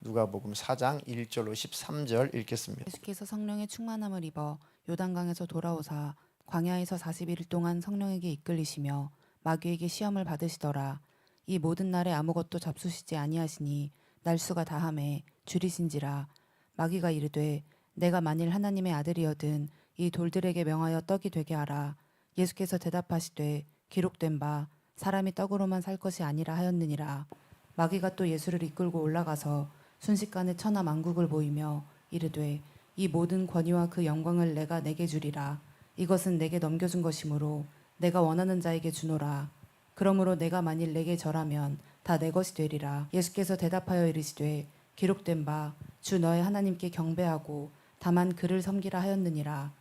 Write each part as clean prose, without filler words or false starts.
누가복음 4장 1절로 13절 읽겠습니다. 예수께서 성령의 충만함을 입어 요단강에서 돌아오사 광야에서 40일 동안 성령에게 이끌리시며 마귀에게 시험을 받으시더라. 이 모든 날에 아무것도 잡수시지 아니하시니 날수가 다함에 줄이신지라. 마귀가 이르되 내가 만일 하나님의 아들이여든 이 돌들에게 명하여 떡이 되게 하라. 예수께서 대답하시되 기록된 바 사람이 떡으로만 살 것이 아니라 하였느니라. 마귀가 또 예수를 이끌고 올라가서 순식간에 천하 만국을 보이며 이르되 이 모든 권위와 그 영광을 내가 내게 주리라. 이것은 내게 넘겨준 것이므로 내가 원하는 자에게 주노라. 그러므로 내가 만일 내게 절하면 다 내 것이 되리라. 예수께서 대답하여 이르시되 기록된 바 주 너의 하나님께 경배하고 다만 그를 섬기라 하였느니라.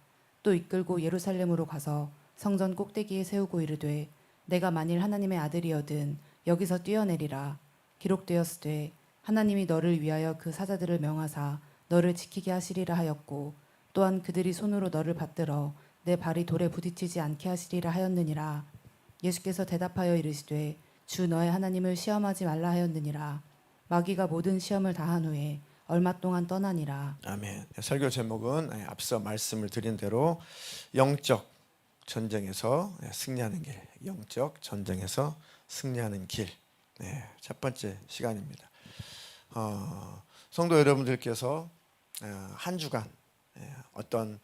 또 이끌고 예루살렘으로 가서 성전 꼭대기에 세우고 이르되 내가 만일 하나님의 아들이여든 여기서 뛰어내리라. 기록되었으되 하나님이 너를 위하여 그 사자들을 명하사 너를 지키게 하시리라 하였고 또한 그들이 손으로 너를 받들어 내 발이 돌에 부딪히지 않게 하시리라 하였느니라. 예수께서 대답하여 이르시되 주 너의 하나님을 시험하지 말라 하였느니라. 마귀가 모든 시험을 다한 후에 얼마 동안 떠나니라. 아멘. 설교 제목은 앞서 말씀을 드린 대로 영적 전쟁에서 승리하는 길, 영적 전쟁에서 승리하는 길. 첫 번째 시간입니다. 성도 여러분들께서 한 주간 어떤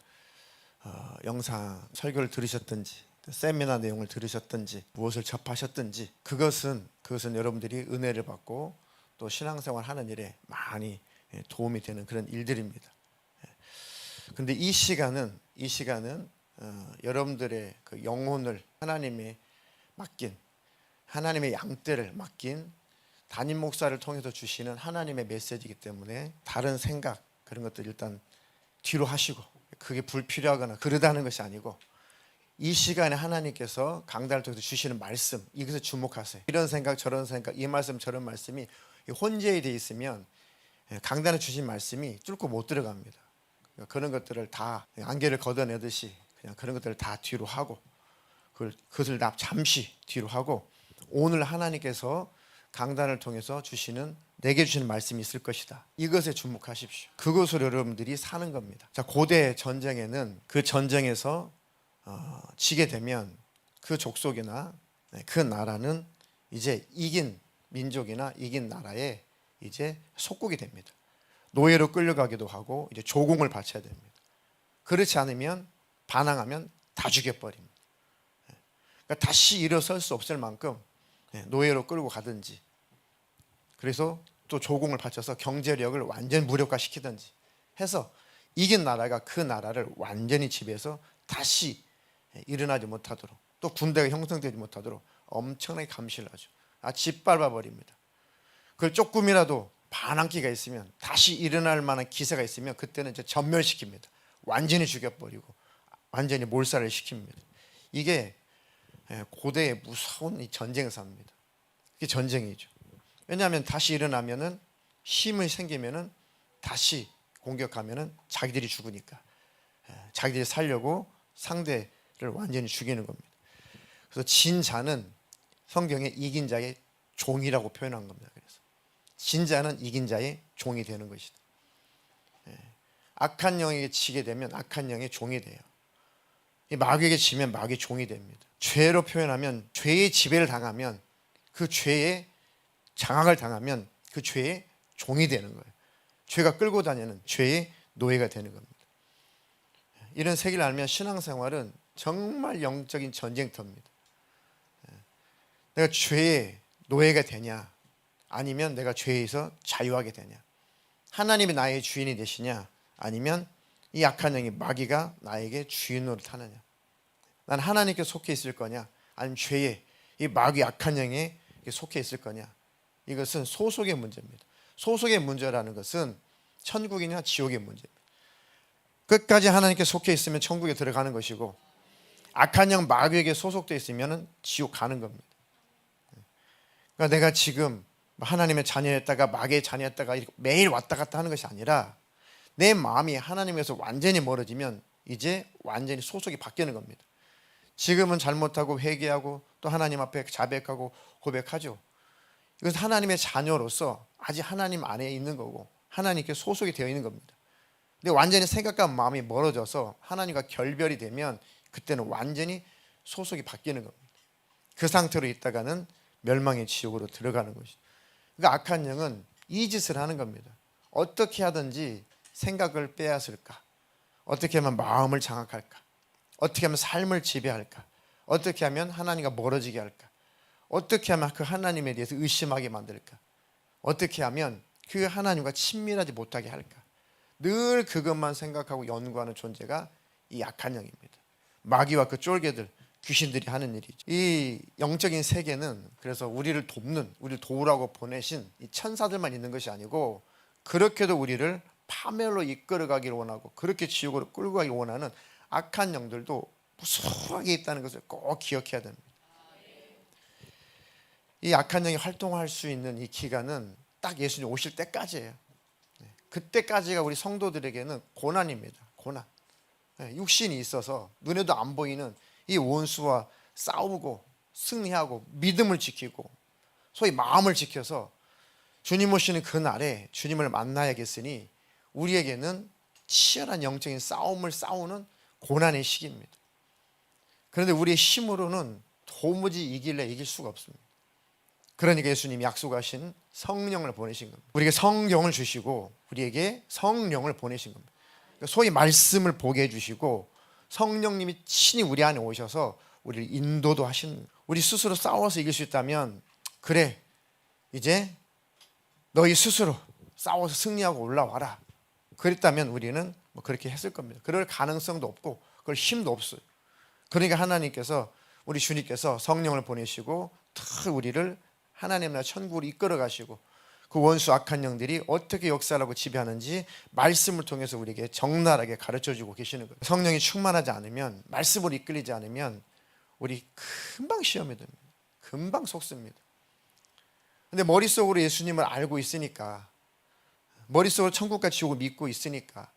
영상 설교를 들으셨든지 세미나 내용을 들으셨든지 무엇을 접하셨든지 그것은 여러분들이 은혜를 받고 또 신앙생활 하는 일에 많이 도움이 되는 그런 일들입니다. 그런데 이 시간은 여러분들의 그 영혼을 하나님의 맡긴 하나님의 양떼를 맡긴 담임 목사를 통해서 주시는 하나님의 메시지이기 때문에 다른 생각 그런 것들 일단 뒤로 하시고 그게 불필요하거나 그러다는 것이 아니고 이 시간에 하나님께서 강단을 통해서 주시는 말씀 이것에 주목하세요. 이런 생각 저런 생각 이 말씀 저런 말씀이 혼재에 돼 있으면 강단에 주신 말씀이 뚫고 못 들어갑니다. 그런 것들을 다 안개를 걷어내듯이 그냥 그런 것들을 다 뒤로 하고 그것을 다 잠시 뒤로 하고 오늘 하나님께서 강단을 통해서 주시는 내게 주시는 말씀이 있을 것이다. 이것에 주목하십시오. 그것으로 여러분들이 사는 겁니다. 자, 고대 전쟁에는 그 전쟁에서 지게 되면 그 족속이나 그 나라는 이제 이긴 민족이나 이긴 나라에 이제 속국이 됩니다. 노예로 끌려가기도 하고 이제 조공을 바쳐야 됩니다. 그렇지 않으면 반항하면 다 죽여버립니다. 그러니까 다시 일어설 수 없을 만큼 노예로 끌고 가든지 그래서 또 조공을 바쳐서 경제력을 완전 무력화시키든지 해서 이긴 나라가 그 나라를 완전히 지배해서 다시 일어나지 못하도록 또 군대가 형성되지 못하도록 엄청나게 감시를 하죠. 짓밟아 버립니다. 그걸 조금이라도 반항기가 있으면 다시 일어날 만한 기세가 있으면 그때는 이제 전멸시킵니다. 완전히 죽여버리고 완전히 몰살을 시킵니다. 이게 고대의 무서운 이 전쟁사입니다. 이게 전쟁이죠. 왜냐하면 다시 일어나면은 힘이 생기면은 다시 공격하면은 자기들이 죽으니까 자기들이 살려고 상대를 완전히 죽이는 겁니다. 그래서 진 자는 성경에 이긴 자의 종이라고 표현한 겁니다. 그래서 진 자는 이긴 자의 종이 되는 것이다. 악한 영에게 지게 되면 악한 영의 종이 돼요. 마귀에게 지면 마귀의 종이 됩니다. 죄로 표현하면 죄의 지배를 당하면 그 죄에 장악을 당하면 그 죄의 종이 되는 거예요. 죄가 끌고 다니는 죄의 노예가 되는 겁니다. 이런 세계를 알면 신앙생활은 정말 영적인 전쟁터입니다. 내가 죄의 노예가 되냐 아니면 내가 죄에서 자유하게 되냐 하나님이 나의 주인이 되시냐 아니면 이 악한 영이 마귀가 나에게 주인으로 타느냐 난 하나님께 속해 있을 거냐 아니면 죄의 이 마귀 악한 영에 속해 있을 거냐 이것은 소속의 문제입니다. 소속의 문제라는 것은 천국이냐 지옥의 문제입니다. 끝까지 하나님께 속해 있으면 천국에 들어가는 것이고 악한 영 마귀에게 소속되어 있으면 지옥 가는 겁니다. 그러니까 내가 지금 하나님의 자녀였다가 마귀의 자녀였다가 매일 왔다 갔다 하는 것이 아니라 내 마음이 하나님에서 완전히 멀어지면 이제 완전히 소속이 바뀌는 겁니다. 지금은 잘못하고 회개하고 또 하나님 앞에 자백하고 고백하죠. 이것은 하나님의 자녀로서 아직 하나님 안에 있는 거고 하나님께 소속이 되어 있는 겁니다. 근데 완전히 생각과 마음이 멀어져서 하나님과 결별이 되면 그때는 완전히 소속이 바뀌는 겁니다. 그 상태로 있다가는 멸망의 지옥으로 들어가는 것이죠. 그러니까 악한 영은 이 짓을 하는 겁니다. 어떻게 하든지 생각을 빼앗을까? 어떻게 하면 마음을 장악할까? 어떻게 하면 삶을 지배할까? 어떻게 하면 하나님과 멀어지게 할까? 어떻게 하면 그 하나님에 대해서 의심하게 만들까? 어떻게 하면 그 하나님과 친밀하지 못하게 할까? 늘 그것만 생각하고 연구하는 존재가 이 악한 영입니다. 마귀와 그 쫄개들, 귀신들이 하는 일이죠. 이 영적인 세계는 그래서 우리를 돕는, 우리를 도우라고 보내신 이 천사들만 있는 것이 아니고 그렇게도 우리를 파멸로 이끌어가기를 원하고 그렇게 지옥으로 끌고 가기를 원하는 악한 영들도 무수하게 있다는 것을 꼭 기억해야 됩니다. 이 악한 영이 활동할 수 있는 이 기간은 딱 예수님 오실 때까지예요. 그때까지가 우리 성도들에게는 고난입니다. 고난. 육신이 있어서 눈에도 안 보이는 이 원수와 싸우고 승리하고 믿음을 지키고 소위 마음을 지켜서 주님 오시는 그날에 주님을 만나야겠으니 우리에게는 치열한 영적인 싸움을 싸우는 고난의 시기입니다. 그런데 우리의 힘으로는 도무지 이길 수가 없습니다. 그러니까 예수님이 약속하신 성령을 보내신 겁니다. 우리에게 성경을 주시고 우리에게 성령을 보내신 겁니다. 소위 말씀을 보게 해주시고 성령님이 친히 우리 안에 오셔서 우리를 인도도 하시는 거예요. 우리 스스로 싸워서 이길 수 있다면 그래 이제 너희 스스로 싸워서 승리하고 올라와라. 그랬다면 우리는 뭐 그렇게 했을 겁니다. 그럴 가능성도 없고 그럴 힘도 없어요. 그러니까 하나님께서 우리 주님께서 성령을 보내시고 다 우리를 하나님 나라 천국으로 이끌어 가시고 그 원수 악한 영들이 어떻게 역사하고 지배하는지 말씀을 통해서 우리에게 적나라하게 가르쳐주고 계시는 거예요. 성령이 충만하지 않으면 말씀으로 이끌리지 않으면 우리 금방 시험에 듭니다. 금방 속습니다. 근데 머릿속으로 예수님을 알고 있으니까 머릿속으로 천국과 지옥을 믿고 있으니까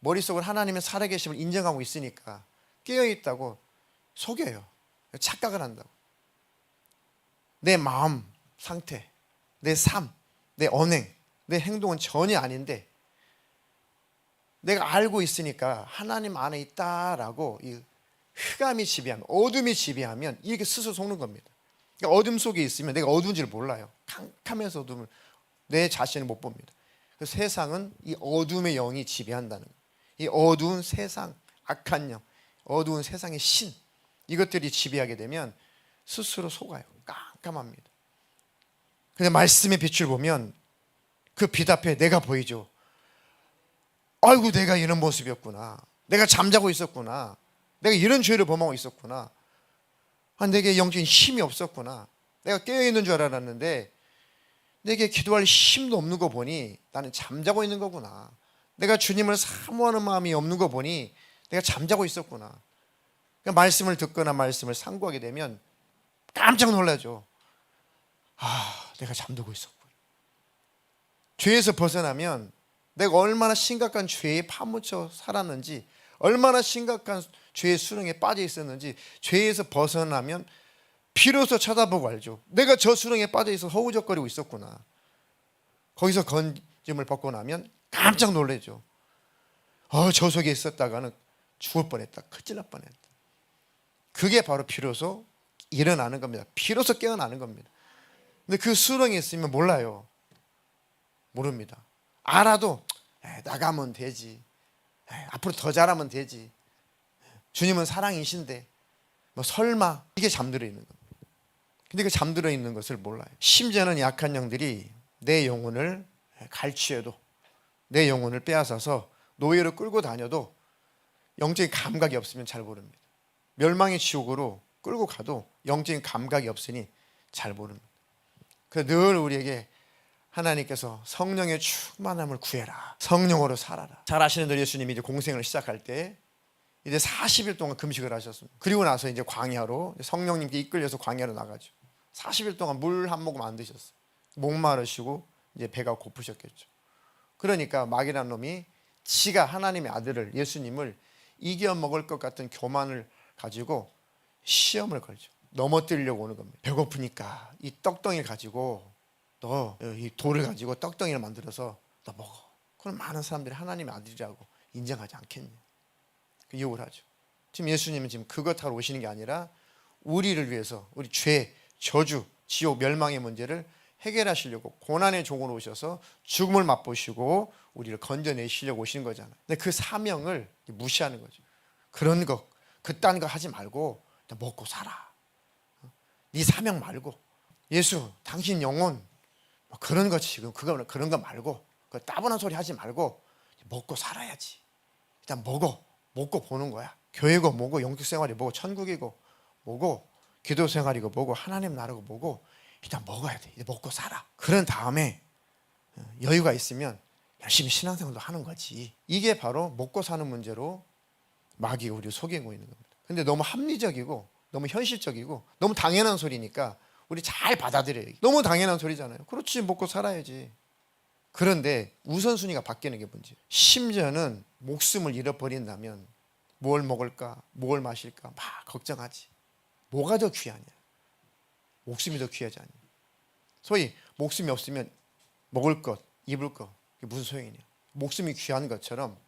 머릿속으로 하나님의 살아계심을 인정하고 있으니까 깨어있다고 속여요. 착각을 한다고. 내 마음 상태, 내 삶, 내 언행, 내 행동은 전혀 아닌데 내가 알고 있으니까 하나님 안에 있다라고 이 흑암이 지배하면 어둠이 지배하면 이렇게 스스로 속는 겁니다. 그러니까 어둠 속에 있으면 내가 어두운지를 몰라요. 캄캄해서 어둠을 내 자신을 못 봅니다. 그래서 세상은 이 어둠의 영이 지배한다는 거예요. 이 어두운 세상, 악한 영, 어두운 세상의 신 이것들이 지배하게 되면 스스로 속아요. 깜깜합니다. 근데 말씀의 빛을 보면 그 빛 앞에 내가 보이죠. 아이고 내가 이런 모습이었구나. 내가 잠자고 있었구나. 내가 이런 죄를 범하고 있었구나. 내게 영적인 힘이 없었구나. 내가 깨어있는 줄 알았는데 내게 기도할 힘도 없는 거 보니 나는 잠자고 있는 거구나. 내가 주님을 사모하는 마음이 없는 거 보니 내가 잠자고 있었구나. 그러니까 말씀을 듣거나 말씀을 상고하게 되면 깜짝 놀라죠. 내가 잠들고 있었구나. 죄에서 벗어나면 내가 얼마나 심각한 죄에 파묻혀 살았는지 얼마나 심각한 죄의 수렁에 빠져 있었는지 죄에서 벗어나면 비로소 쳐다보고 알죠. 내가 저 수렁에 빠져 있어 허우적거리고 있었구나. 거기서 건짐을 벗고 나면 깜짝 놀라죠. 저 속에 있었다가는 죽을 뻔했다. 큰일 날 뻔했다. 그게 바로 비로소 일어나는 겁니다. 비로소 깨어나는 겁니다. 근데 그 수렁에 있으면 몰라요. 모릅니다. 알아도 나가면 되지. 앞으로 더 잘하면 되지. 주님은 사랑이신데 뭐 설마 이게 잠들어 있는 겁니다. 근데 그 잠들어 있는 것을 몰라요. 심지어는 약한 영들이 내 영혼을 갈취해도 내 영혼을 빼앗아서 노예로 끌고 다녀도 영적인 감각이 없으면 잘 모릅니다. 멸망의 지옥으로 끌고 가도 영적인 감각이 없으니 잘 모릅니다. 그래서 늘 우리에게 하나님께서 성령의 충만함을 구해라. 성령으로 살아라. 잘 아시는 대로 예수님이 이제 공생을 시작할 때 이제 40일 동안 금식을 하셨습니다. 그리고 나서 이제 광야로 성령님께 이끌려서 광야로 나가죠. 40일 동안 물 한 모금 안 드셨어요. 목마르시고 이제 배가 고프셨겠죠. 그러니까 마귀라는 놈이 지가 하나님의 아들을 예수님을 이겨 먹을 것 같은 교만을 가지고 시험을 걸죠. 넘어뜨리려고 오는 겁니다. 배고프니까 이 떡덩이를 가지고 너 이 돌을 가지고 떡덩이를 만들어서 너 먹어. 그럼 많은 사람들이 하나님의 아들이라고 인정하지 않겠냐. 그 욕을 하죠. 지금 예수님은 지금 그것 하러 오시는 게 아니라 우리를 위해서 우리 죄, 저주, 지옥, 멸망의 문제를 해결하시려고 고난의 종으로 오셔서 죽음을 맛보시고 우리를 건져내시려고 오신 거잖아요. 근데 그 사명을 무시하는 거죠. 그런 거, 그딴 거 하지 말고 먹고 살아. 네 사명 말고 예수, 당신 영혼 뭐 그런 거 지금 그런 거 말고 그 따분한 소리 하지 말고 먹고 살아야지. 일단 먹고 보는 거야. 교회고 뭐고 영적 생활이 뭐고 천국이고 뭐고 기도 생활이고 뭐고 하나님 나라고 뭐고 일단 먹어야 돼. 이제 먹고 살아. 그런 다음에 여유가 있으면 열심히 신앙생활도 하는 거지. 이게 바로 먹고 사는 문제로 마귀가 우리를 속이고 있는 겁니다. 근데 너무 합리적이고 너무 현실적이고 너무 당연한 소리니까 우리 잘 받아들여요. 너무 당연한 소리잖아요. 그렇지, 먹고 살아야지. 그런데 우선순위가 바뀌는 게 문제예요. 심지어는 목숨을 잃어버린다면 뭘 먹을까, 뭘 마실까 막 걱정하지. 뭐가 더 귀하냐? 목숨이 더 귀하지 않냐? 소위 목숨이 없으면 먹을 것, 입을 것 그게 무슨 소용이냐? 목숨이 귀한 것처럼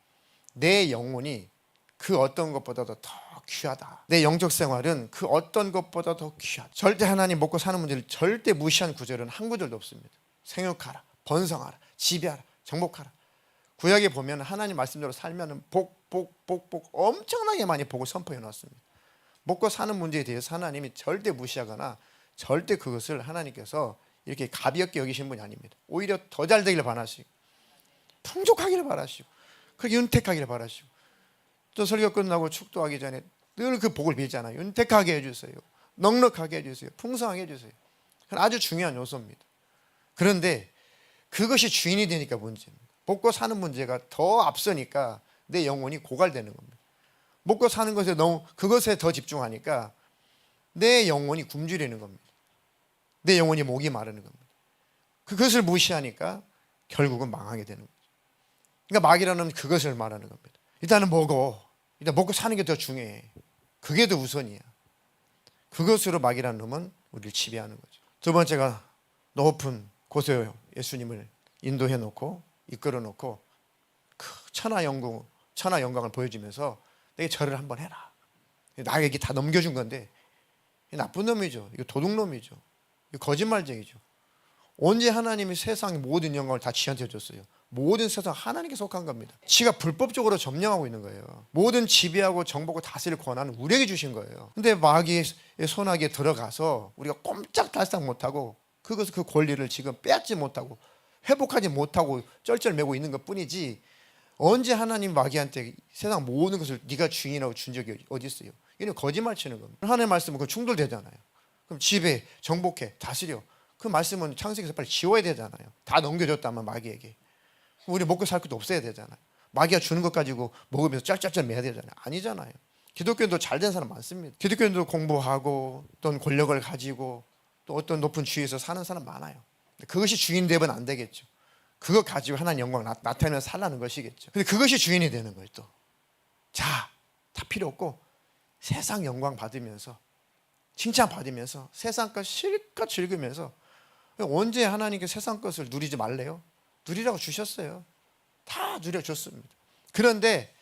내 영혼이 그 어떤 것보다도 더 귀하다. 내 영적 생활은 그 어떤 것보다 더 귀하다. 절대 하나님 먹고 사는 문제를 절대 무시한 구절은 한 구절도 없습니다. 생육하라, 번성하라, 지배하라, 정복하라. 구약에 보면 하나님 말씀대로 살면 복 엄청나게 많이 복을 선포해 놨습니다. 먹고 사는 문제에 대해서 하나님이 절대 무시하거나 절대 그것을 하나님께서 이렇게 가볍게 여기신 분이 아닙니다. 오히려 더 잘 되기를 바라시고 풍족하기를 바라시고 그렇게 윤택하기를 바라시고 또 설교 끝나고 축도하기 전에 늘 그 복을 빌잖아요. 윤택하게 해주세요. 넉넉하게 해주세요. 풍성하게 해주세요. 그건 아주 중요한 요소입니다. 그런데 그것이 주인이 되니까 문제입니다. 먹고 사는 문제가 더 앞서니까 내 영혼이 고갈되는 겁니다. 먹고 사는 것에 너무 그것에 더 집중하니까 내 영혼이 굶주리는 겁니다. 내 영혼이 목이 마르는 겁니다. 그것을 무시하니까 결국은 망하게 되는 거죠. 그러니까 마귀라는 그것을 말하는 겁니다. 일단은 일단 먹고 사는 게 더 중요해. 그게 더 우선이야. 그것으로 마귀라는 놈은 우리를 지배하는 거죠. 두 번째가 높은 곳에 예수님을 인도해 놓고 이끌어 놓고 그 천하 영광을 보여주면서 내게 절을 한번 해라. 나에게 다 넘겨준 건데 나쁜 놈이죠. 이거 도둑놈이죠. 이거 거짓말쟁이죠. 언제 하나님이 세상의 모든 영광을 다 지한테 줬어요? 모든 세상 하나님께 속한 겁니다. 지가 불법적으로 점령하고 있는 거예요. 모든 지배하고 정복을 다스릴 권한은 우리에게 주신 거예요. 근데 마귀의 손아귀에 들어가서 우리가 꼼짝달싹 못하고 그 권리를 지금 빼앗지 못하고 회복하지 못하고 쩔쩔매고 있는 것 뿐이지 언제 하나님 마귀한테 세상 모든 것을 네가 주인이라고 준 적이 어디 있어요? 이는 거짓말 치는 겁니다. 하나님의 말씀은 그 충돌되잖아요. 그럼 지배, 정복해, 다스려. 그 말씀은 창세기에서 빨리 지워야 되잖아요. 다 넘겨줬다면 마귀에게. 우리 먹고 살 것도 없어야 되잖아요. 마귀가 주는 것 가지고 먹으면서 짤짤짤 매야 되잖아요. 아니잖아요. 기독교인도 잘된 사람 많습니다. 기독교인도 공부하고 어떤 권력을 가지고 또 어떤 높은 주위에서 사는 사람 많아요. 그것이 주인 되면 안 되겠죠. 그거 가지고 하나님 영광 나타내면서 살라는 것이겠죠. 근데 그것이 주인이 되는 거예요. 또 자, 다 필요 없고 세상 영광 받으면서 칭찬 받으면서 세상 것 실컷 즐기면서 언제 하나님께 세상 것을 누리지 말래요? 누리라고 주셨어요. 다 누려줬습니다. 그런데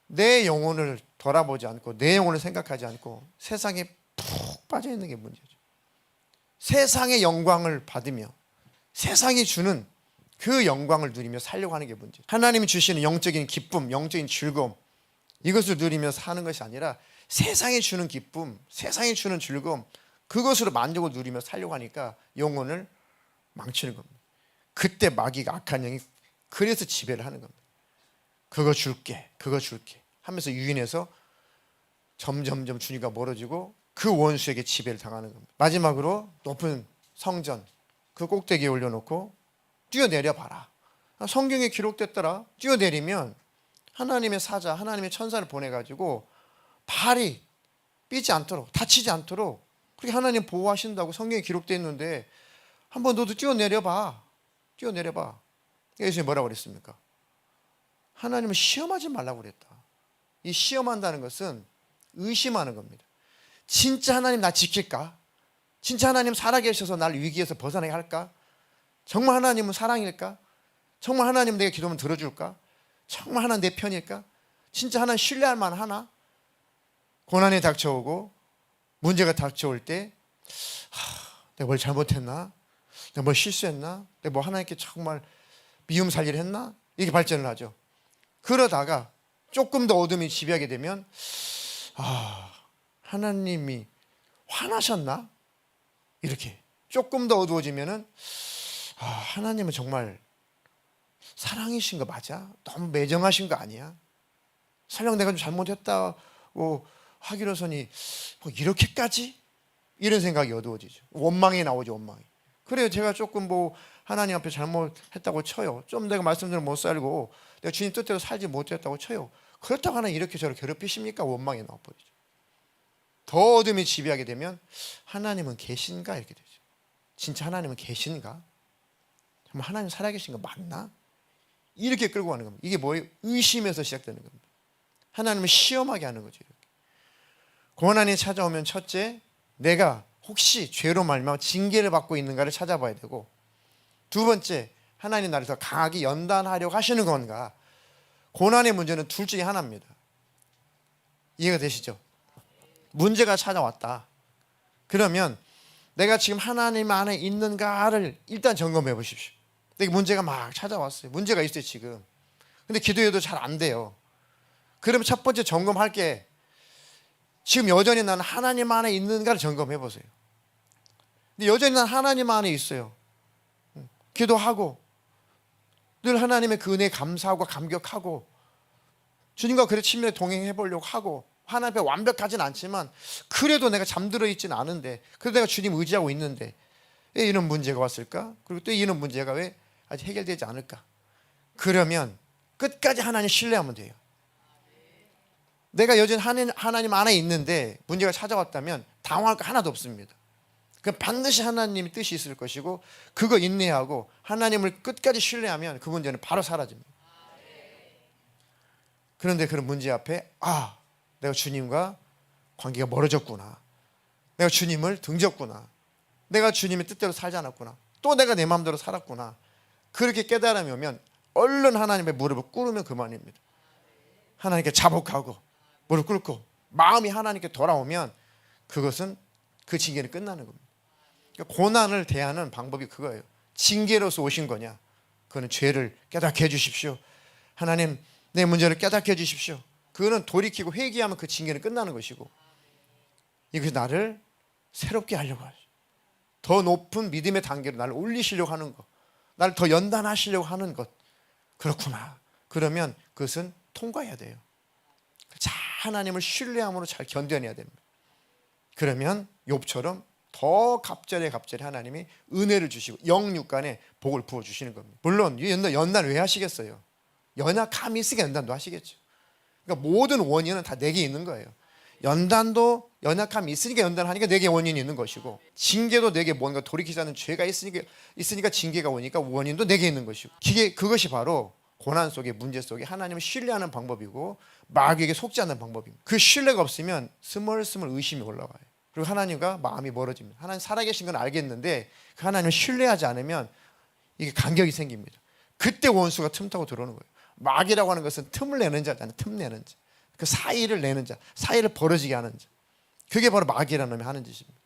내 영혼을 돌아보지 않고 내 영혼을 생각하지 않고 세상에 푹 빠져 있는 게 문제죠. 세상의 영광을 받으며 세상이 주는 그 영광을 누리며 살려고 하는 게 문제죠. 하나님이 주시는 영적인 기쁨, 영적인 즐거움 이것을 누리며 사는 것이 아니라 세상이 주는 기쁨, 세상이 주는 즐거움 그것으로 만족을 누리며 살려고 하니까 영혼을 망치는 겁니다. 그때 마귀가 악한 영이 그래서 지배를 하는 겁니다. 그거 줄게 하면서 유인해서 점점점 주님과 멀어지고 그 원수에게 지배를 당하는 겁니다. 마지막으로 높은 성전 그 꼭대기에 올려놓고 뛰어내려 봐라. 성경에 기록됐더라. 뛰어내리면 하나님의 사자, 하나님의 천사를 보내가지고 발이 삐지 않도록 다치지 않도록 그렇게 하나님 보호하신다고 성경에 기록되어 있는데 한번 너도 뛰어내려봐. 예수님이 뭐라고 그랬습니까? 하나님은 시험하지 말라고 그랬다. 이 시험한다는 것은 의심하는 겁니다. 진짜 하나님 나 지킬까? 진짜 하나님 살아계셔서 날 위기에서 벗어나게 할까? 정말 하나님은 사랑일까? 정말 하나님 내가 기도하면 들어줄까? 정말 하나님 내 편일까? 진짜 하나님 신뢰할 만하나? 고난이 닥쳐오고 문제가 닥쳐올 때 내가 뭘 잘못했나? 내가 뭘 실수했나? 내가 뭐 하나님께 정말 미움 살리를 했나? 이렇게 발전을 하죠. 그러다가 조금 더 어둠이 지배하게 되면 하나님이 화나셨나? 이렇게 조금 더 어두워지면은 하나님은 정말 사랑이신 거 맞아? 너무 매정하신 거 아니야? 설령 내가 좀 잘못했다고 하기로서니 뭐 이렇게까지? 이런 생각이 어두워지죠. 원망이 나오죠. 원망이. 그래요. 제가 조금 뭐 하나님 앞에 잘못했다고 쳐요. 좀 내가 말씀대로 못 살고 내가 주님 뜻대로 살지 못했다고 쳐요. 그렇다고 하나님 이렇게 저를 괴롭히십니까? 원망이 나와버리죠. 더 어둠이 지배하게 되면 하나님은 계신가? 이렇게 되죠. 진짜 하나님은 계신가? 정말 하나님 살아계신 거 맞나? 이렇게 끌고 가는 겁니다. 이게 뭐예요? 의심에서 시작되는 겁니다. 하나님을 시험하게 하는 거죠. 이렇게. 고난이 찾아오면 첫째, 내가 혹시 죄로 말미암아 징계를 받고 있는가를 찾아봐야 되고, 두 번째, 하나님 나를 더 강하게 연단하려고 하시는 건가? 고난의 문제는 둘 중에 하나입니다. 이해가 되시죠? 문제가 찾아왔다. 그러면 내가 지금 하나님 안에 있는가를 일단 점검해 보십시오. 내가 문제가 막 찾아왔어요. 문제가 있어요 지금. 근데 기도해도 잘 안 돼요. 그러면 첫 번째 점검할 게 지금 여전히 나는 하나님 안에 있는가를 점검해 보세요. 근데 여전히 난 하나님 안에 있어요. 기도하고 늘 하나님의 그 은혜에 감사하고 감격하고 주님과 그래 친밀하게 동행해 보려고 하고 하나님 앞에 완벽하진 않지만 그래도 내가 잠들어 있지는 않은데 그래도 내가 주님 의지하고 있는데 왜 이런 문제가 왔을까? 그리고 또 이런 문제가 왜 아직 해결되지 않을까? 그러면 끝까지 하나님 신뢰하면 돼요. 내가 여전히 하나님 안에 있는데 문제가 찾아왔다면 당황할 거 하나도 없습니다. 그럼 반드시 하나님의 뜻이 있을 것이고 그거 인내하고 하나님을 끝까지 신뢰하면 그 문제는 바로 사라집니다. 그런데 그런 문제 앞에 내가 주님과 관계가 멀어졌구나. 내가 주님을 등졌구나. 내가 주님의 뜻대로 살지 않았구나. 또 내가 내 마음대로 살았구나. 그렇게 깨달음이 오면 얼른 하나님의 무릎을 꿇으면 그만입니다. 하나님께 자복하고 무릎 꿇고 마음이 하나님께 돌아오면 그것은 그 징계는 끝나는 겁니다. 그러니까 고난을 대하는 방법이 그거예요. 징계로서 오신 거냐? 그거는 죄를 깨닫게 해주십시오. 하나님 내 문제를 깨닫게 해주십시오. 그거는 돌이키고 회개하면 그 징계는 끝나는 것이고 이것이 나를 새롭게 하려고 하죠. 더 높은 믿음의 단계로 나를 올리시려고 하는 것, 나를 더 연단하시려고 하는 것. 그렇구나. 그러면 그것은 통과해야 돼요. 잘 하나님을 신뢰함으로 잘 견뎌내야 됩니다. 그러면 욥처럼 더 갑절에 하나님이 은혜를 주시고 영육간에 복을 부어주시는 겁니다. 물론 연단 왜 하시겠어요? 연약함이 있으니까 연단도 하시겠죠. 그러니까 모든 원인은 다 내게 있는 거예요. 연단도 연약함이 있으니까 연단하니까 내게 원인이 있는 것이고 징계도 내게 뭔가 돌이키자는 죄가 있으니까 징계가 오니까 원인도 내게 있는 것이고 그것이 바로 고난 속에 문제 속에 하나님을 신뢰하는 방법이고 마귀에게 속지 않는 방법입니다. 그 신뢰가 없으면 스멀스멀 의심이 올라와요. 그리고 하나님과 마음이 멀어집니다. 하나님 살아계신 건 알겠는데 그 하나님을 신뢰하지 않으면 이게 간격이 생깁니다. 그때 원수가 틈타고 들어오는 거예요. 마귀라고 하는 것은 틈을 내는 자잖아요. 틈 내는 자. 그 사이를 내는 자, 사이를 벌어지게 하는 자. 그게 바로 마귀라는 놈이 하는 짓입니다.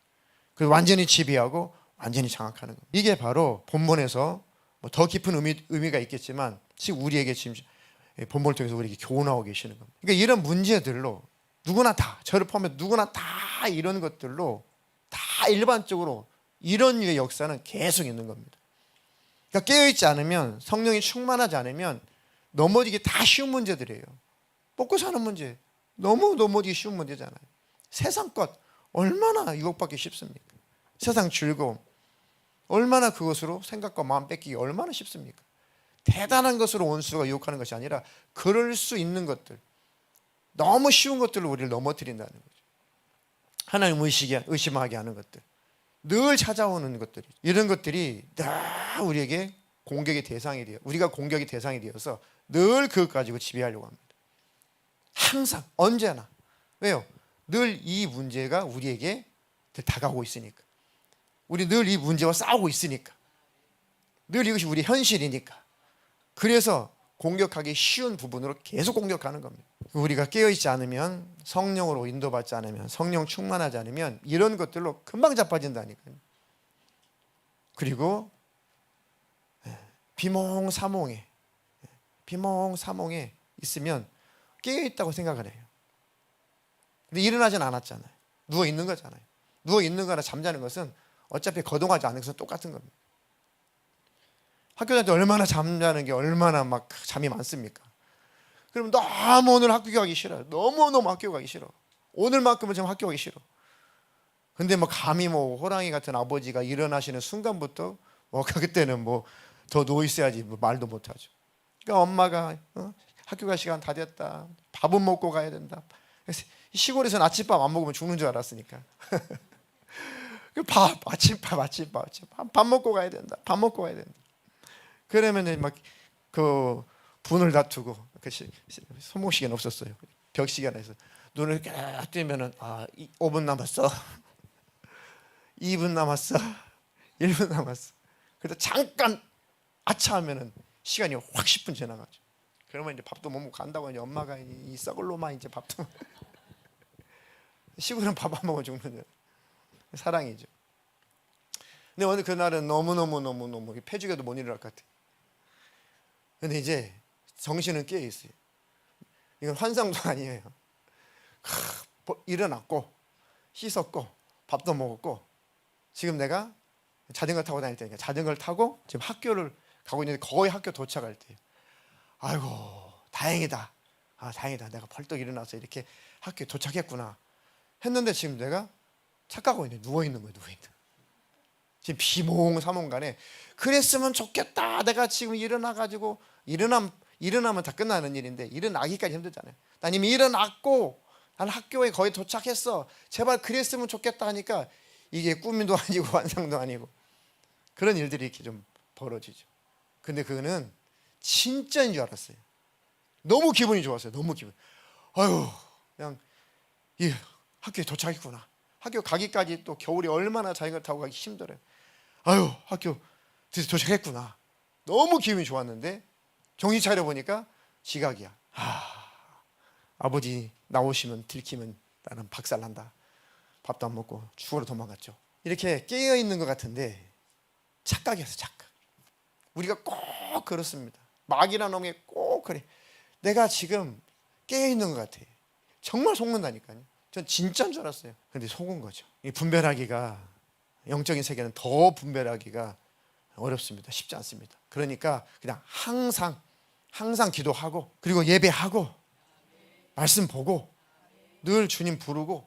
그리고 완전히 지배하고 완전히 장악하는 겁니다. 이게 바로 본문에서 뭐 더 깊은 의미가 있겠지만 지금 우리에게 지금 본문을 통해서 우리에게 교훈하고 계시는 겁니다. 그러니까 이런 문제들로 누구나 다 저를 포함해 누구나 다 이런 것들로 다 일반적으로 이런 류의 역사는 계속 있는 겁니다. 그러니까 깨어있지 않으면 성령이 충만하지 않으면 넘어지기 다 쉬운 문제들이에요. 먹고 사는 문제 너무 넘어지기 쉬운 문제잖아요. 세상 것 얼마나 유혹받기 쉽습니까? 세상 즐거움 얼마나 그것으로 생각과 마음 뺏기기 얼마나 쉽습니까? 대단한 것으로 원수가 유혹하는 것이 아니라 그럴 수 있는 것들 너무 쉬운 것들로 우리를 넘어뜨린다는 거죠. 하나님 의심하게 하는 것들 늘 찾아오는 것들 이런 것들이 다 우리에게 공격의 대상이 되어 우리가 공격의 대상이 되어서 늘 그것 가지고 지배하려고 합니다. 항상 언제나 왜요? 늘 이 문제가 우리에게 다가오고 있으니까 우리 늘 이 문제와 싸우고 있으니까 늘 이것이 우리 현실이니까 그래서 공격하기 쉬운 부분으로 계속 공격하는 겁니다. 우리가 깨어있지 않으면, 성령으로 인도받지 않으면, 성령 충만하지 않으면 이런 것들로 금방 자빠진다니까요. 그리고 비몽사몽에 있으면 깨어있다고 생각을 해요. 근데 일어나진 않았잖아요. 누워있는 거잖아요. 누워있는 거나 잠자는 것은 어차피 거동하지 않는 것은 똑같은 겁니다. 학교 다닐 때 얼마나 잠자는 게 얼마나 막 잠이 많습니까? 그럼 너무 오늘 학교 가기 싫어요. 너무너무 학교 가기 싫어. 오늘만큼은 좀 학교 가기 싫어. 근데 뭐 감히 뭐 호랑이 같은 아버지가 일어나시는 순간부터 뭐 그때는 뭐 더 누워 있어야지 뭐 말도 못 하죠. 그러니까 엄마가 학교 갈 시간 다 됐다. 밥은 먹고 가야 된다. 시골에서는 아침밥 안 먹으면 죽는 줄 알았으니까. 아침밥 먹고 가야 된다. 밥 먹고 가야 된다. 그러면은 막 그 분을 다투고 손목시계는 없었어요. 벽시계에서 눈을 딱 뜨면은 5분 남았어. 2분 남았어. 1분 남았어. 그래서 잠깐 아차하면은 시간이 확 10분 지나가죠. 그러면 이제 밥도 못 먹고 간다고 이제 엄마가 이 썩을 놈아 이제 밥도 시골은 밥 안 먹어 죽는 사랑이죠. 근데 오늘 그날은 너무 폐죽여도 못 일어날 것 같아요. 근데 이제 정신은 깨어 있어요. 이건 환상도 아니에요. 일어났고 씻었고 밥도 먹었고 지금 내가 자전거 타고 다닐 때니까 자전거를 타고 지금 학교를 가고 있는데 거의 학교 도착할 때예요. 아이고 다행이다. 다행이다. 내가 벌떡 일어나서 이렇게 학교에 도착했구나 했는데 지금 내가 착각하고 있는데 누워있는 거예요. 지금 비몽사몽간에 그랬으면 좋겠다. 내가 지금 일어나가지고 일어나면 다 끝나는 일인데 일어나기까지 힘들잖아요. 난 이미 일어났고 난 학교에 거의 도착했어. 제발 그랬으면 좋겠다 하니까 이게 꿈도 아니고 환상도 아니고 그런 일들이 이렇게 좀 벌어지죠. 근데 그거는 진짜인 줄 알았어요. 너무 기분이 좋았어요. 너무 그냥 학교에 도착했구나. 학교 가기까지 또 겨울에 얼마나 자전거 타고 가기 힘들어요. 학교 드디어 도착했구나. 너무 기분이 좋았는데 정신 차려 보니까 지각이야. 아버지 나오시면 들키면 나는 박살난다. 밥도 안 먹고 죽으러 도망갔죠. 이렇게 깨어있는 것 같은데 착각이었어. 착각. 우리가 꼭 그렇습니다. 마귀라는 놈이 꼭 그래. 내가 지금 깨어있는 것 같아. 정말 속는다니까요. 전 진짜인 줄 알았어요. 근데 속은 거죠. 이 분별하기가, 영적인 세계는 더 분별하기가 어렵습니다. 쉽지 않습니다. 그러니까 그냥 항상 기도하고 그리고 예배하고 말씀 보고 늘 주님 부르고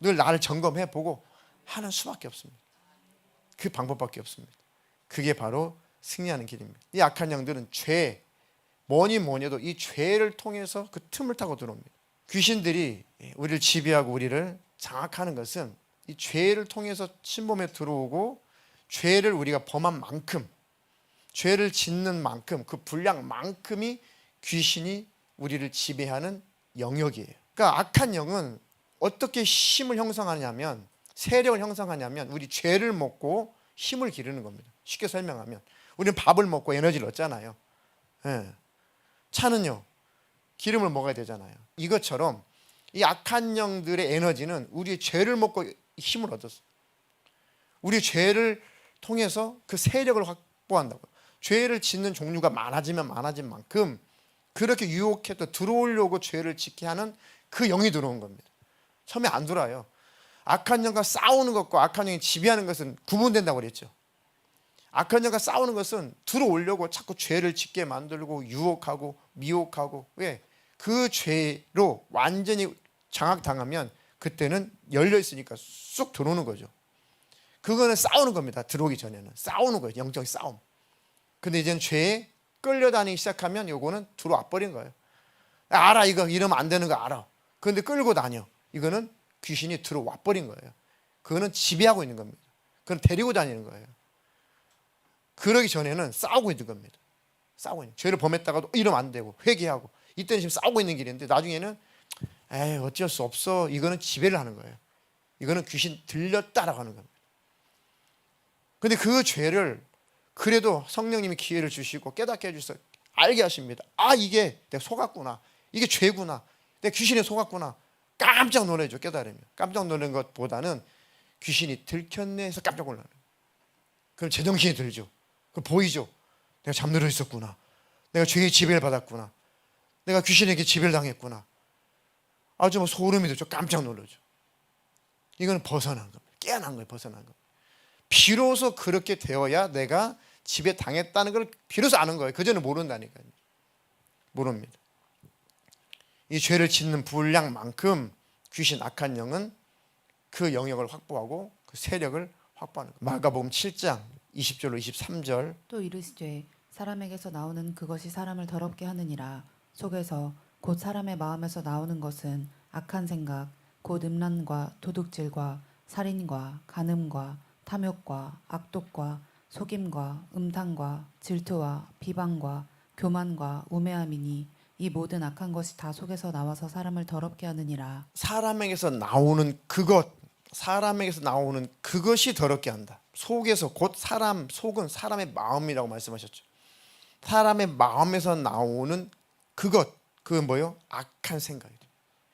늘 나를 점검해 보고 하는 수밖에 없습니다. 그 방법밖에 없습니다. 그게 바로 승리하는 길입니다. 이 악한 영들은 뭐니 해도 이 죄를 통해서 그 틈을 타고 들어옵니다. 귀신들이 우리를 지배하고 우리를 장악하는 것은 이 죄를 통해서 침범에 들어오고 죄를 우리가 범한 만큼, 죄를 짓는 만큼, 그 분량만큼이 귀신이 우리를 지배하는 영역이에요. 그러니까 악한 영은 어떻게 힘을 형성하냐면, 세력을 형성하냐면 우리 죄를 먹고 힘을 기르는 겁니다. 쉽게 설명하면 우리는 밥을 먹고 에너지를 얻잖아요. 차는요 기름을 먹어야 되잖아요. 이것처럼 이 악한 영들의 에너지는 우리의 죄를 먹고 힘을 얻었어요. 우리 죄를 통해서 그 세력을 확보한다고요. 죄를 짓는 종류가 많아지면 많아진 만큼 그렇게 유혹해서 들어오려고 죄를 짓게 하는 그 영이 들어온 겁니다. 처음에 안 들어와요. 악한 영과 싸우는 것과 악한 영이 지배하는 것은 구분된다고 그랬죠. 악한 영과 싸우는 것은 들어오려고 자꾸 죄를 짓게 만들고 유혹하고 미혹하고, 왜? 그 죄로 완전히 장악당하면 그때는 열려 있으니까 쑥 들어오는 거죠. 그거는 싸우는 겁니다. 들어오기 전에는 싸우는 거예요. 영적인 싸움. 근데 이제는 죄에 끌려다니기 시작하면 요거는 들어와 버린 거예요. 알아, 이거 이러면 안 되는 거 알아. 그런데 끌고 다녀. 이거는 귀신이 들어와 버린 거예요. 그거는 지배하고 있는 겁니다. 그건 데리고 다니는 거예요. 그러기 전에는 싸우고 있는 겁니다. 싸우고 있는. 죄를 범했다가도 이러면 안 되고 회개하고, 이때는 지금 싸우고 있는 길인데 나중에는 어쩔 수 없어. 이거는 지배를 하는 거예요. 이거는 귀신 들렸다라고 하는 겁니다. 근데 그 죄를 그래도 성령님이 기회를 주시고 깨닫게 해주셔서 알게 하십니다. 아, 이게 내가 속았구나. 이게 죄구나. 내가 귀신에 속았구나. 깜짝 놀라죠. 깨달으면. 깜짝 놀란 것보다는 귀신이 들켰네 해서 깜짝 놀라는 거예요. 그럼 제정신이 들죠. 그럼 보이죠. 내가 잠들어 있었구나. 내가 죄의 지배를 받았구나. 내가 귀신에게 지배를 당했구나. 아주 뭐 소름이 돋죠. 깜짝 놀라죠. 이거는 벗어난 겁니다. 깨어난 거예요. 벗어난 겁니다. 비로소 그렇게 되어야 내가 지배 당했다는 걸 비로소 아는 거예요. 그전에 모른다니까요. 모릅니다. 이 죄를 짓는 분량만큼 귀신 악한 영은 그 영역을 확보하고 그 세력을 확보하는 거예요. 마가복음 7장 20절로 23절. 또 이르시되 사람에게서 나오는 그것이 사람을 더럽게 하느니라. 속에서 곧 사람의 마음에서 나오는 것은 악한 생각 곧 음란과 도둑질과 살인과 간음과 탐욕과 악독과 속임과 음탕과 질투와 비방과 교만과 우매함이니 이 모든 악한 것이 다 속에서 나와서 사람을 더럽게 하느니라. 사람에게서 나오는 사람에게서 나오는 그것이 더럽게 한다. 속에서 곧 사람, 속은 사람의 마음이라고 말씀하셨죠. 사람의 마음에서 나오는 그건 뭐예요? 악한 생각이죠.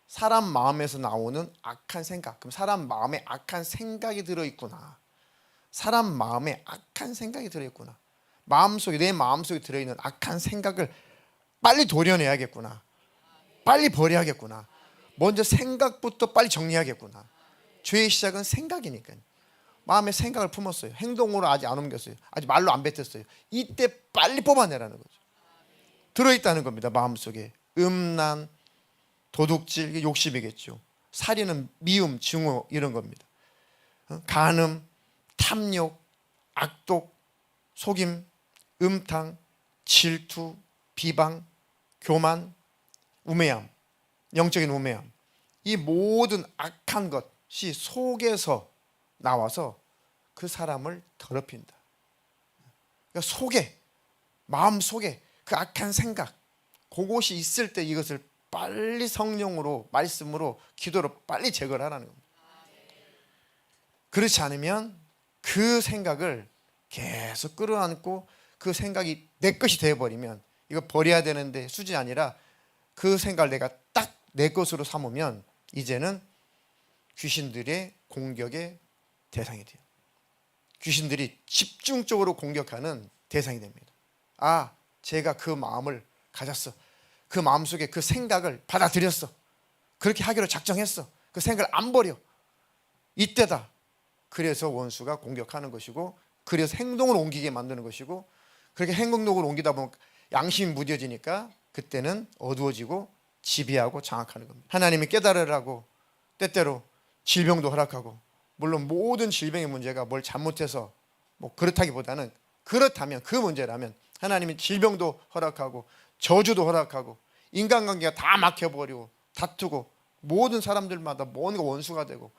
사람 마음에서 나오는 악한 생각. 그럼 사람 마음에 악한 생각이 들어있구나. 사람 마음에 악한 생각이 들어있구나. 내 마음속에 들어있는 악한 생각을 빨리 도려내야겠구나. 빨리 버려야겠구나. 먼저 생각부터 빨리 정리하겠구나. 죄의 시작은 생각이니까요. 마음에 생각을 품었어요. 행동으로 아직 안 옮겼어요. 아직 말로 안 뱉었어요. 이때 빨리 뽑아내라는 거죠. 들어있다는 겁니다. 마음속에 음란, 도둑질, 이게 욕심이겠죠. 살인은 미움, 증오 이런 겁니다. 간음, 탐욕, 악독, 속임, 음탕, 질투, 비방, 교만, 우매함, 영적인 우매함. 이 모든 악한 것이 속에서 나와서 그 사람을 더럽힌다. 그러니까 마음 속에 그 악한 생각, 그것이 있을 때 이것을 빨리 성령으로, 말씀으로, 기도로 빨리 제거를 하라는 겁니다. 그렇지 않으면 그 생각을 계속 끌어안고 그 생각이 내 것이 되어버리면, 이거 버려야 되는데 수준이 아니라 그 생각을 내가 딱 내 것으로 삼으면 이제는 귀신들의 공격의 대상이 돼요. 귀신들이 집중적으로 공격하는 대상이 됩니다. 아, 제가 그 마음을 가졌어. 그 마음속에 그 생각을 받아들였어. 그렇게 하기로 작정했어. 그 생각을 안 버려. 이때다. 그래서 원수가 공격하는 것이고, 그래서 행동을 옮기게 만드는 것이고, 그렇게 행동력을 옮기다 보면 양심이 무뎌지니까 그때는 어두워지고 지배하고 장악하는 겁니다. 하나님이 깨달으라고 때때로 질병도 허락하고, 물론 모든 질병의 문제가 뭘 잘못해서 뭐 그렇다기보다는, 그렇다면, 그 문제라면 하나님이 질병도 허락하고 저주도 허락하고 인간관계가 다 막혀버리고 다투고 모든 사람들마다 뭔가 원수가 되고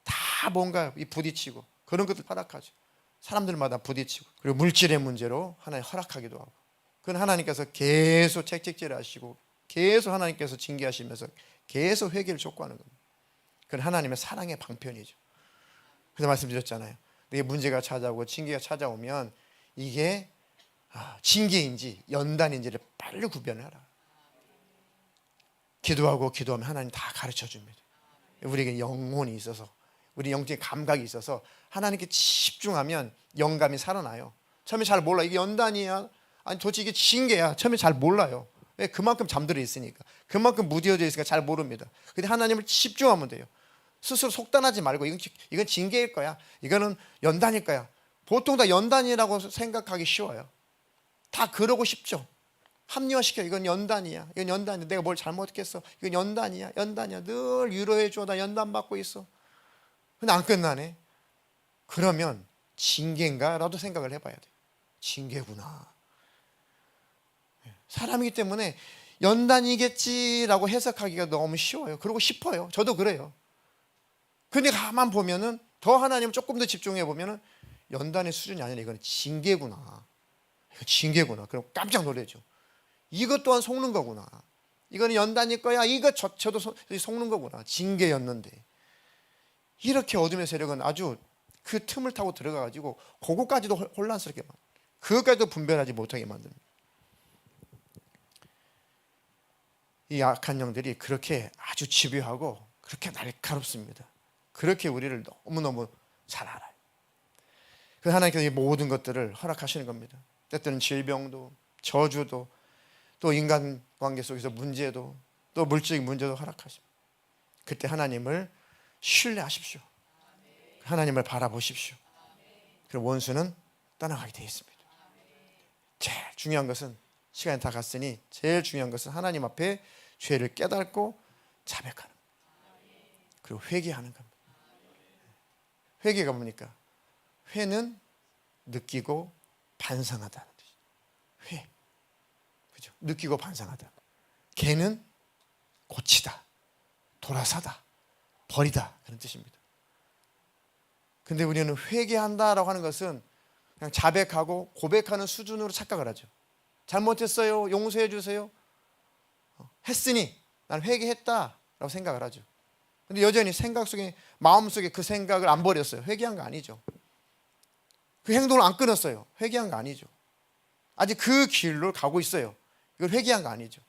다 뭔가 부딪히고 그런 것들 허락하죠. 사람들마다 부딪히고, 그리고 물질의 문제로 하나님 허락하기도 하고, 그건 하나님께서 계속 책찍질 하시고 계속 하나님께서 징계하시면서 계속 회개를 촉구하는 겁니다. 그건 하나님의 사랑의 방편이죠. 그래서 말씀드렸잖아요. 내 문제가 찾아오고 징계가 찾아오면 이게 징계인지 연단인지를 빨리 구별하라. 기도하면 하나님 다 가르쳐 줍니다. 우리에게 영혼이 있어서, 우리 영적인 감각이 있어서 하나님께 집중하면 영감이 살아나요. 처음에 잘 몰라. 이게 연단이야, 아니 도대체 이게 징계야, 처음에 잘 몰라요. 왜? 그만큼 잠들어 있으니까, 그만큼 무뎌져 있으니까 잘 모릅니다. 근데 하나님을 집중하면 돼요. 스스로 속단하지 말고 이건 징계일 거야, 이거는 연단일 거야. 보통 다 연단이라고 생각하기 쉬워요. 다 그러고 싶죠. 합리화시켜. 이건 연단이야, 이건 연단이야, 내가 뭘 잘못했겠어, 이건 연단이야, 늘 위로해줘, 나 연단 받고 있어. 근데 안 끝나네. 그러면 징계인가? 라도 생각을 해봐야 돼. 징계구나. 사람이기 때문에 연단이겠지라고 해석하기가 너무 쉬워요. 그러고 싶어요. 저도 그래요. 근데 가만 보면은, 더 하나님 조금 더 집중해 보면은 연단의 수준이 아니라 이거는 징계구나. 징계구나. 그럼 깜짝 놀라죠. 이것 또한 속는 거구나. 이거는 연단일 거야. 이거 저도 속는 거구나. 징계였는데. 이렇게 어둠의 세력은 아주 그 틈을 타고 들어가가지고 그것까지도 혼란스럽게 만듭니다. 그것까지도 분별하지 못하게 만듭니다. 이 악한 영들이 그렇게 아주 집요하고 그렇게 날카롭습니다. 그렇게 우리를 너무너무 잘 알아요. 그 하나님께서 이 모든 것들을 허락하시는 겁니다. 때때는 질병도, 저주도, 또 인간관계 속에서 문제도, 또 물질적 문제도 허락하십니다. 그때 하나님을 신뢰하십시오. 하나님을 바라보십시오. 그럼 원수는 떠나가게 되어 있습니다. 제일 중요한 것은, 시간이 다 갔으니 제일 중요한 것은 하나님 앞에 죄를 깨닫고 자백하는 겁니다. 그리고 회개하는 겁니다. 회개가 뭡니까? 회는 느끼고 반성하다는 뜻이죠. 회, 그죠? 느끼고 반성하다. 개는 고치다, 돌아서다, 버리다, 그런 뜻입니다. 근데 우리는 회개한다라고 하는 것은 그냥 자백하고 고백하는 수준으로 착각을 하죠. 잘못했어요, 용서해 주세요, 했으니 난 회개했다라고 생각을 하죠. 근데 여전히 생각 속에, 마음 속에 그 생각을 안 버렸어요. 회개한 거 아니죠. 그 행동을 안 끊었어요. 회개한 거 아니죠. 아직 그 길로 가고 있어요. 이걸 회개한 거 아니죠.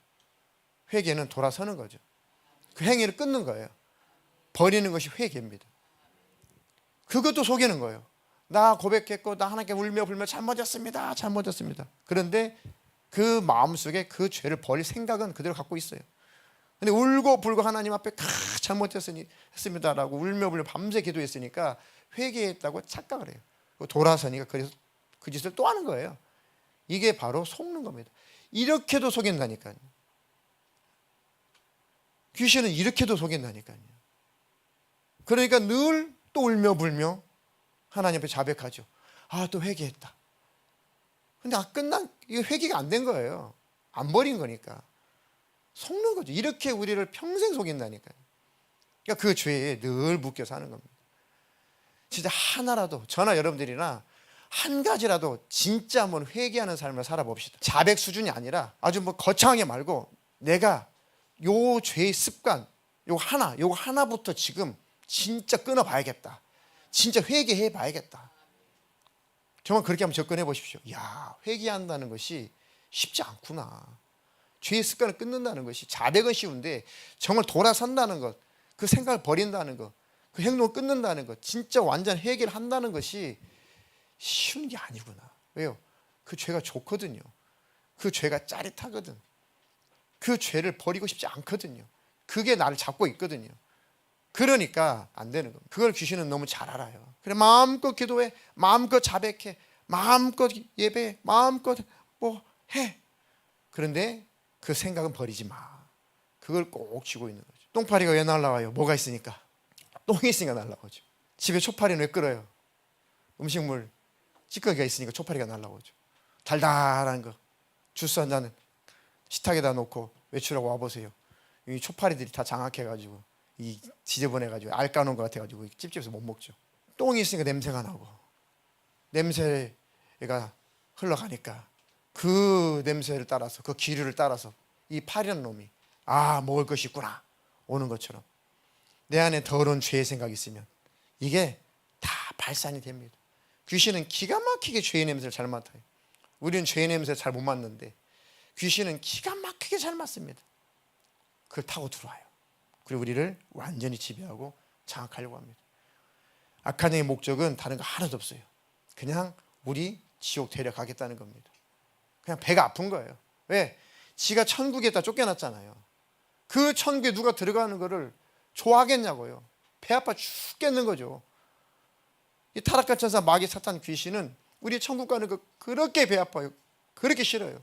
회개는 돌아서는 거죠. 그 행위를 끊는 거예요. 버리는 것이 회개입니다. 그것도 속이는 거예요. 나 고백했고 나 하나님께 울며 불며 잘못했습니다, 잘못했습니다. 그런데 그 마음속에 그 죄를 버릴 생각은 그대로 갖고 있어요. 근데 울고 불고 하나님 앞에 잘못했습니다라고 울며 불며 밤새 기도했으니까 회개했다고 착각을 해요. 돌아서니까 그래서 그 짓을 또 하는 거예요. 이게 바로 속는 겁니다. 이렇게도 속인다니까요. 귀신은 이렇게도 속인다니까요. 그러니까 늘 또 울며 불며 하나님 앞에 자백하죠. 아, 또 회개했다. 근데 이게 회개가 안 된 거예요. 안 버린 거니까. 속는 거죠. 이렇게 우리를 평생 속인다니까요. 그러니까 그 죄에 늘 묶여 사는 겁니다. 진짜 하나라도, 저나 여러분들이나 한 가지라도 진짜 한번 회개하는 삶을 살아봅시다. 자백 수준이 아니라 아주 거창하게 말고 내가 요 죄의 습관, 요거 하나부터 지금 진짜 끊어봐야겠다. 진짜 회개해봐야겠다. 정말 그렇게 한번 접근해 보십시오. 야, 회개한다는 것이 쉽지 않구나. 죄의 습관을 끊는다는 것이, 자백은 쉬운데 정말 돌아선다는 것, 그 생각을 버린다는 것, 그 행동을 끊는다는 것, 진짜 완전 해결을 한다는 것이 쉬운 게 아니구나. 왜요? 그 죄가 좋거든요. 그 죄가 짜릿하거든. 그 죄를 버리고 싶지 않거든요. 그게 나를 잡고 있거든요. 그러니까 안 되는 겁니다. 그걸 귀신은 너무 잘 알아요. 그래, 마음껏 기도해, 마음껏 자백해, 마음껏 예배해, 마음껏 해. 그런데 그 생각은 버리지 마. 그걸 꼭 쥐고 있는 거죠. 똥파리가 왜 날라와요? 뭐가 있으니까? 똥이 있으니까 날라오죠. 집에 초파리는 왜 끓어요? 음식물 찌꺼기가 있으니까 초파리가 날라오죠. 달달한 거 주스 한 잔 식탁에다 놓고 외출하고 와보세요. 이 초파리들이 다 장악해가지고 이 지저분해가지고 알 까놓은 것 같아가지고 찝찝해서 못 먹죠. 똥이 있으니까 냄새가 나고, 냄새가 흘러가니까 그 냄새를 따라서, 그 기류를 따라서 이 파리는 놈이 먹을 것이 있구나 오는 것처럼 내 안에 더러운 죄의 생각이 있으면 이게 다 발산이 됩니다. 귀신은 기가 막히게 죄의 냄새를 잘 맡아요. 우리는 죄의 냄새를 잘 못 맡는데 귀신은 기가 막히게 잘 맡습니다. 그걸 타고 들어와요. 그리고 우리를 완전히 지배하고 장악하려고 합니다. 악한 영의 목적은 다른 거 하나도 없어요. 그냥 우리 지옥 데려가겠다는 겁니다. 그냥 배가 아픈 거예요. 왜? 지가 천국에다 쫓겨났잖아요. 그 천국에 누가 들어가는 거를 좋아하겠냐고요. 배 아파 죽겠는 거죠. 이 타락한 천사, 마귀, 사탄, 귀신은 우리 천국 가는 거 그렇게 배 아파요. 그렇게 싫어요.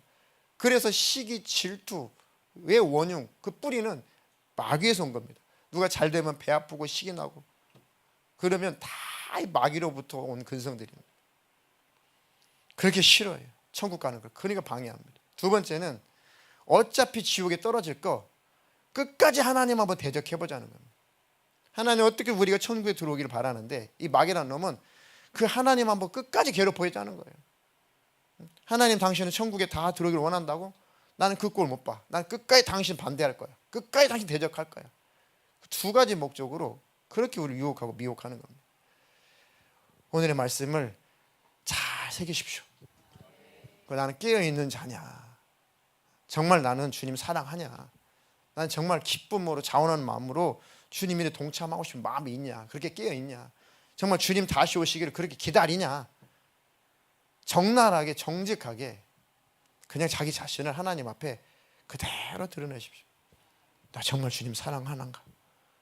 그래서 시기, 질투의 원흉, 그 뿌리는 마귀에서 온 겁니다. 누가 잘 되면 배 아프고 시기 나고 그러면 다 이 마귀로부터 온 근성들입니다. 그렇게 싫어해요. 천국 가는 걸. 그러니까 방해합니다. 두 번째는 어차피 지옥에 떨어질 거 끝까지 하나님 한번 대적해보자는 겁니다. 하나님 어떻게 우리가 천국에 들어오기를 바라는데 이 마귀라는 놈은 그 하나님 한번 끝까지 괴롭혀야자는 거예요. 하나님 당신은 천국에 다 들어오기를 원한다고? 나는 그 꼴 못 봐. 난 끝까지 당신 반대할 거야. 끝까지 당신 대적할 거야. 두 가지 목적으로 그렇게 우리를 유혹하고 미혹하는 겁니다. 오늘의 말씀을 잘 새기십시오. 나는 깨어있는 자냐? 정말 나는 주님 사랑하냐? 난 정말 기쁨으로 자원하는 마음으로 주님이 동참하고 싶은 마음이 있냐? 그렇게 깨어 있냐? 정말 주님 다시 오시기를 그렇게 기다리냐? 적나라하게 정직하게 그냥 자기 자신을 하나님 앞에 그대로 드러내십시오. 나 정말 주님 사랑하는가?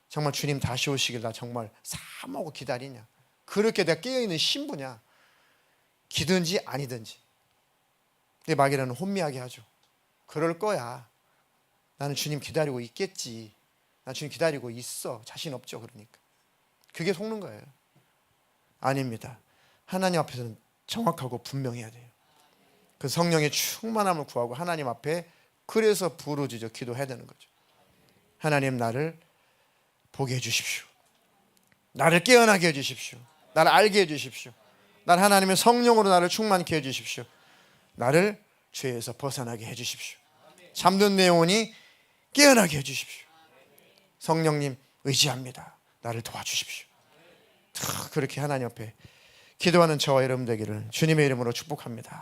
정말 주님 다시 오시길 나 정말 사모하고 기다리냐? 그렇게 내가 깨어있는 신부냐? 기든지 아니든지. 근데 마귀라는 혼미하게 하죠. 그럴 거야. 나는 주님 기다리고 있겠지. 나 주님 기다리고 있어. 자신 없죠. 그러니까 그게 속는 거예요. 아닙니다. 하나님 앞에서는 정확하고 분명해야 돼요. 그 성령의 충만함을 구하고 하나님 앞에 그래서 부르짖어 기도해야 되는 거죠. 하나님, 나를 보게 해주십시오. 나를 깨어나게 해주십시오. 나를 알게 해주십시오. 나를 하나님의 성령으로 나를 충만케 해주십시오. 나를 죄에서 벗어나게 해주십시오. 잠든 내 영혼이 깨어나게 해주십시오. 성령님 의지합니다. 나를 도와주십시오. 그렇게 하나님 앞에 기도하는 저와 여러분 되기를 주님의 이름으로 축복합니다.